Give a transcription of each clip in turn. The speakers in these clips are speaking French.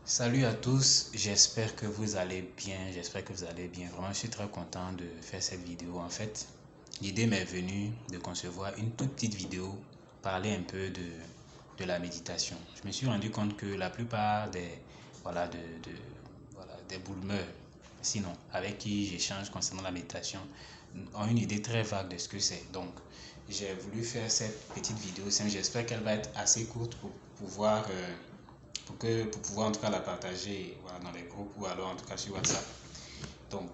Salut à tous, j'espère que vous allez bien, Vraiment, je suis très content de faire cette vidéo. En fait, l'idée m'est venue de concevoir une toute petite vidéo, parler un peu de la méditation. Je me suis rendu compte que la plupart voilà, des boomers, sinon, avec qui j'échange concernant la méditation, ont une idée très vague de ce que c'est. Donc, j'ai voulu faire cette petite vidéo. J'espère qu'elle va être assez courte pour pouvoir pour pouvoir en tout cas la partager, voilà, dans les groupes ou alors en tout cas sur WhatsApp. Donc,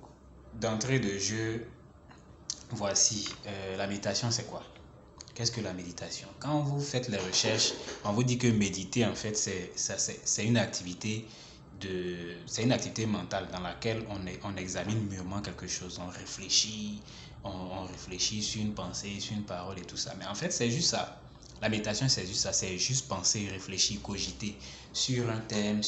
d'entrée de jeu, voici la méditation, c'est quoi? Qu'est-ce que la méditation? Quand vous faites les recherches, on vous dit que méditer, en fait, c'est une activité c'est une activité mentale dans laquelle on examine mûrement quelque chose, on réfléchit sur une pensée, sur une parole et tout ça. Mais en fait, c'est juste ça. La méditation, c'est juste ça, c'est juste penser, réfléchir, cogiter sur un thème,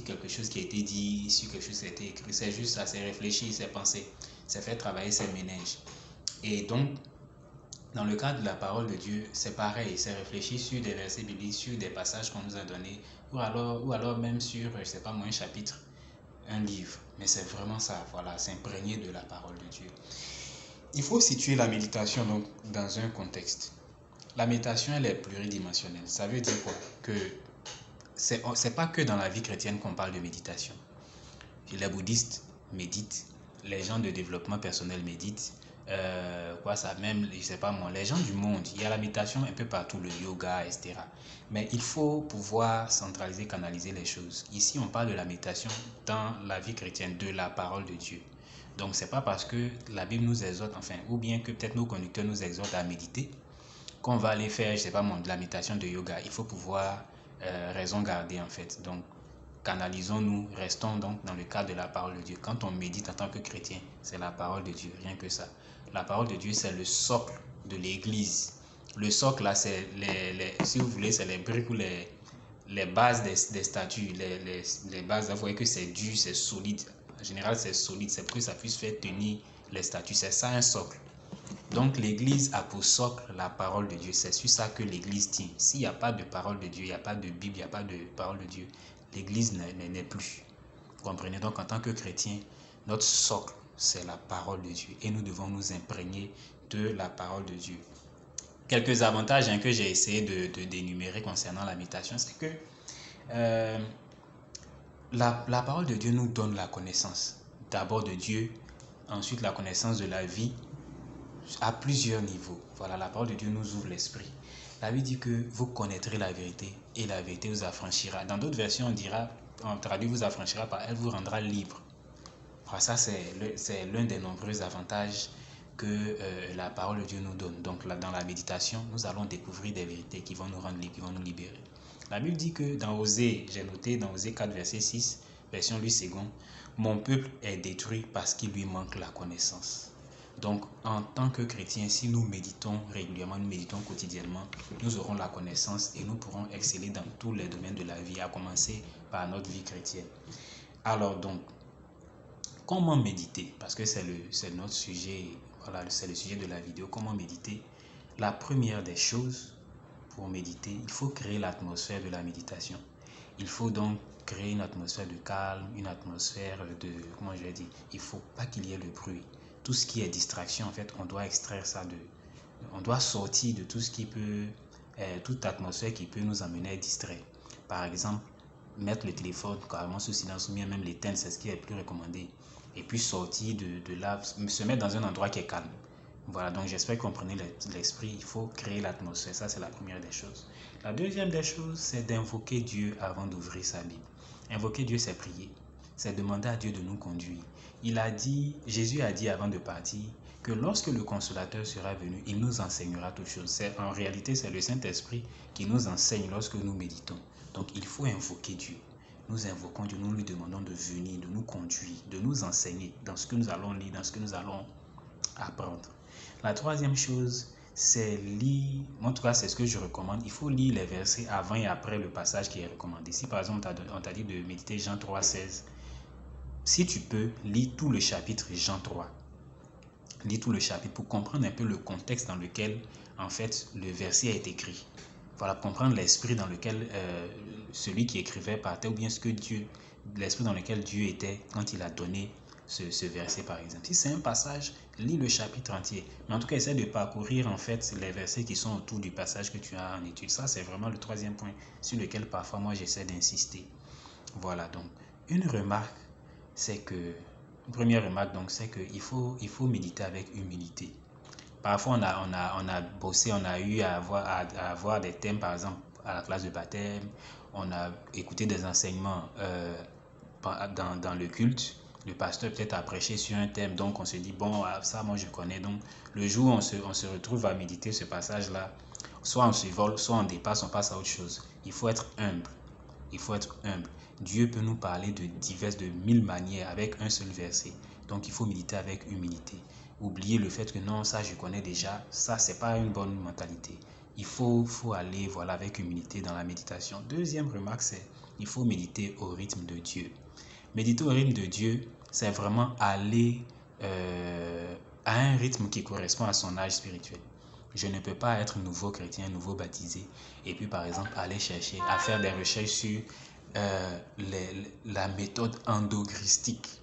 quelque chose qui a été dit, sur quelque chose qui a été écrit. C'est juste ça, c'est réfléchir, c'est penser, c'est faire travailler ses méninges. Et donc, dans le cadre de la parole de Dieu, c'est pareil, c'est réfléchir sur des versets bibliques, sur des passages qu'on nous a donnés, ou alors même sur, je sais pas moi, un chapitre, un livre. Mais c'est vraiment ça, voilà, s'imprégner de la parole de Dieu. Il faut situer la méditation donc dans un contexte. La méditation, elle est pluridimensionnelle. Ça veut dire quoi? Que c'est pas que dans la vie chrétienne qu'on parle de méditation. Les bouddhistes méditent, les gens de développement personnel méditent, même, je sais pas moi, les gens du monde, il y a la méditation un peu partout, le yoga, etc. Mais il faut pouvoir centraliser, canaliser les choses. Ici, on parle de la méditation dans la vie chrétienne, de la parole de Dieu. Donc, c'est pas parce que la Bible nous exhorte, enfin, ou bien que peut-être nos conducteurs nous exhortent à méditer, qu'on va aller faire, je sais pas moi, de la méditation de yoga. Il faut pouvoir raison garder, en fait. Donc, canalisons-nous, restons donc dans le cadre de la parole de Dieu. Quand on médite en tant que chrétien, c'est la parole de Dieu, rien que ça. La parole de Dieu, c'est le socle de l'église. Le socle, là, c'est si vous voulez, c'est les briques ou les bases des statues. Les bases, là, vous voyez que c'est dur, c'est solide. En général, c'est solide, c'est pour que ça puisse faire tenir les statues. C'est ça un socle. Donc l'église a pour socle la parole de Dieu. C'est sur ça que l'église tient. S'il n'y a pas de parole de Dieu, il n'y a pas de Bible, il n'y a pas de parole de Dieu, l'église n'est plus. Vous comprenez? Donc en tant que chrétien, notre socle, c'est la parole de Dieu. Et nous devons nous imprégner de la parole de Dieu. Quelques avantages que j'ai essayé d'énumérer concernant la méditation, c'est que la parole de Dieu nous donne la connaissance. D'abord de Dieu, ensuite la connaissance de la vie, à plusieurs niveaux. Voilà, la parole de Dieu nous ouvre l'esprit. La Bible dit que vous connaîtrez la vérité et la vérité vous affranchira. Dans d'autres versions, on traduit vous affranchira par elle vous rendra libre. Voilà, ça, c'est l'un des nombreux avantages que la parole de Dieu nous donne. Donc, là, dans la méditation, nous allons découvrir des vérités qui vont nous rendre libres, qui vont nous libérer. La Bible dit que dans Osée, j'ai noté dans Osée 4, verset 6, version Louis II, mon peuple est détruit parce qu'il lui manque la connaissance. Donc, en tant que chrétiens, si nous méditons régulièrement, nous méditons quotidiennement, nous aurons la connaissance et nous pourrons exceller dans tous les domaines de la vie, à commencer par notre vie chrétienne. Alors donc, comment méditer? Parce que c'est notre sujet, voilà, c'est le sujet de la vidéo. Comment méditer? La première des choses pour méditer, il faut créer l'atmosphère de la méditation. Il faut donc créer une atmosphère de calme, une atmosphère de, comment je vais dire, il ne faut pas qu'il y ait le bruit. Tout ce qui est distraction, en fait, on doit extraire ça on doit sortir de tout ce qui peut, toute atmosphère qui peut nous amener à être distrait. Par exemple, mettre le téléphone carrément sous silence ou bien même l'éteindre, c'est ce qui est le plus recommandé. Et puis sortir de là, se mettre dans un endroit qui est calme. Voilà, donc j'espère que vous comprenez l'esprit. Il faut créer l'atmosphère, ça c'est la première des choses. La deuxième des choses, c'est d'invoquer Dieu avant d'ouvrir sa Bible. Invoquer Dieu, c'est prier. C'est demander à Dieu de nous conduire. Jésus a dit avant de partir que lorsque le consolateur sera venu, il nous enseignera toutes choses. En réalité, c'est le Saint-Esprit qui nous enseigne lorsque nous méditons. Donc il faut invoquer Dieu. Nous invoquons Dieu, nous lui demandons de venir, de nous conduire, de nous enseigner dans ce que nous allons lire, dans ce que nous allons apprendre. La troisième chose, c'est lire, en tout cas c'est ce que je recommande, il faut lire les versets avant et après le passage qui est recommandé. Si par exemple on t'a dit de méditer Jean 3, 16, si tu peux, lis tout le chapitre Jean 3. Lis tout le chapitre pour comprendre un peu le contexte dans lequel en fait le verset est écrit. voilà, comprendre l'esprit dans lequel celui qui écrivait partait, ou bien l'esprit dans lequel Dieu était quand il a donné ce verset par exemple. Si c'est un passage, lis le chapitre entier. Mais en tout cas, essaie de parcourir en fait les versets qui sont autour du passage que tu as en étude. Ça, c'est vraiment le troisième point sur lequel parfois moi j'essaie d'insister. Voilà, donc une remarque, c'est que, une première remarque donc, c'est qu'il faut méditer avec humilité. Parfois, on a bossé, on a eu à avoir des thèmes, par exemple, à la classe de baptême. On a écouté des enseignements dans le culte. Le pasteur peut-être a prêché sur un thème, donc on se dit, bon, ça, moi, je connais. Donc, le jour où on se retrouve à méditer ce passage-là, soit on se vole, soit on dépasse, on passe à autre chose. Il faut être humble. Il faut être humble. Dieu peut nous parler de mille manières avec un seul verset. Donc, il faut méditer avec humilité. Oublier le fait que non, ça je connais déjà, ça c'est pas une bonne mentalité. Il faut aller voilà, avec humilité dans la méditation. Deuxième remarque, c'est il faut méditer au rythme de Dieu. Méditer au rythme de Dieu, c'est vraiment aller à un rythme qui correspond à son âge spirituel. Je ne peux pas être nouveau chrétien, nouveau baptisé, et puis par exemple aller chercher à faire des recherches sur la méthode endogristique,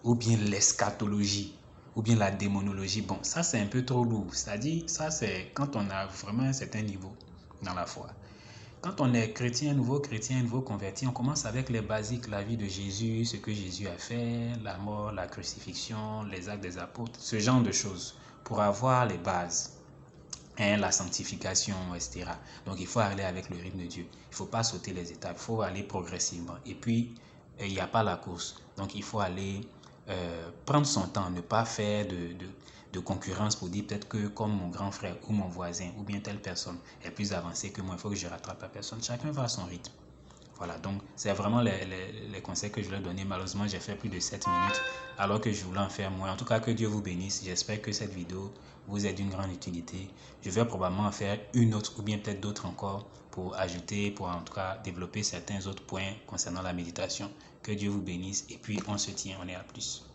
ou bien l'eschatologie, ou bien la démonologie. Bon, ça c'est un peu trop lourd. C'est-à-dire, ça c'est quand on a vraiment un certain niveau dans la foi. Quand on est chrétien, nouveau converti, on commence avec les basiques, la vie de Jésus, ce que Jésus a fait, la mort, la crucifixion, les actes des apôtres, ce genre de choses, pour avoir les bases. La sanctification, etc. Donc, il faut aller avec le rythme de Dieu. Il ne faut pas sauter les étapes, il faut aller progressivement. Et puis, il n'y a pas la course. Donc, il faut aller prendre son temps, ne pas faire de concurrence pour dire peut-être que comme mon grand frère ou mon voisin ou bien telle personne est plus avancée que moi, il faut que je rattrape la personne. Chacun va à son rythme. Voilà, donc c'est vraiment les conseils que je voulais donner. Malheureusement, j'ai fait plus de 7 minutes alors que je voulais en faire moins. En tout cas, que Dieu vous bénisse. J'espère que cette vidéo vous est d'une grande utilité. Je vais probablement en faire une autre ou bien peut-être d'autres encore pour ajouter, pour en tout cas développer certains autres points concernant la méditation. Que Dieu vous bénisse et puis on se tient, on est à plus.